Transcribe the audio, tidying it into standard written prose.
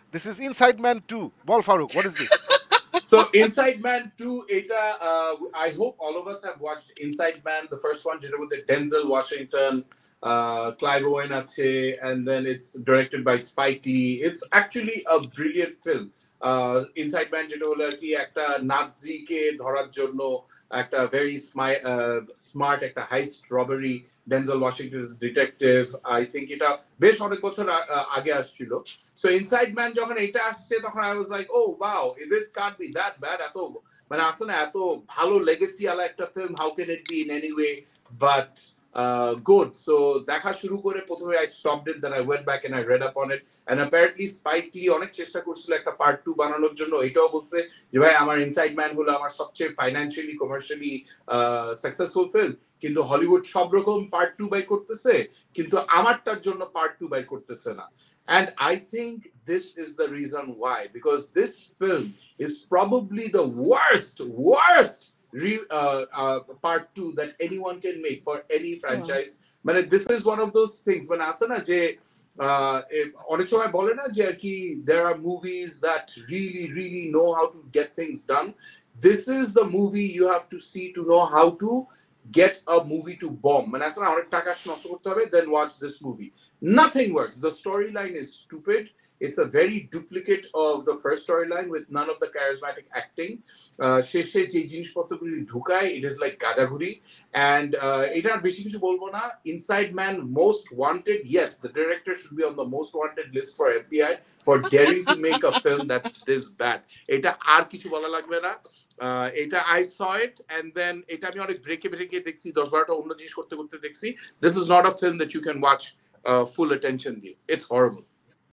This is Inside Man 2. Ball Farouk, what is this? So Inside Man 2, I hope all of us have watched Inside Man, the first one, with the Denzel Washington, Clive Owen ache, and then it's directed by Spike Lee. It's actually a brilliant film. Inside Man যেটা হলো আর কি একটা নাৎজিকে ধরার জন্য একটা very smart একটা heist robbery, Denzel Washington's detective. I think এটা বেশ অনেক বছর আগে আসছিল. So Inside Man যখন এটা আসছে তখন I was like, oh wow, this can't be that bad. এত মানে আসলে এত ভালো লেগেসি আলা একটা film, how can it be in any way but good. So দেখা শুরু করে প্রথমে I stopped it, then I went back and I read up on it, and apparently Spike Lee অনেক চেষ্টা করছিল একটা part 2 বানানোর জন্য। এটাও বলছে যে ভাই আমার Inside Man হলো আমার সবচেয়ে financially commercially successful film, কিন্তু হলিউড সব রকম part 2 বাই করতেছে, কিন্তু আমারটার জন্য part 2 বাই করতেছে না। And I think this is the reason why, because this film is probably the worst part 2 that anyone can make for any franchise. মানে this is one of those things মানে আছে না যে অনেক সময় বলে না যে আর কি there are movies that really know how to get things done. This is the movie you have to see to know how to get a movie to bomb. মানে আসলে অনেক টাকা নষ্ট করতে হবে, then watch this movie. Nothing works. The storyline is stupid. It's a very duplicate of the first storyline with none of the charismatic acting. শেষে যে জিনিসপত্রগুলি ঢুকায়, it is like গাজাঘুরি. And এটা আর বেশি কিছু বলবো না। Inside Man most wanted, yes, the director should be on the most wanted list for FBI for daring to make a film that's this bad. এটা আর কিছু বলা লাগবে না। এটা I saw it and then এটা আমি অনেক ব্রেকে দেখছি, 10-12টা অন্য জিনিস করতে করতে দেখছি। This is not a film that you can watch full attention দিয়ে. It's horrible.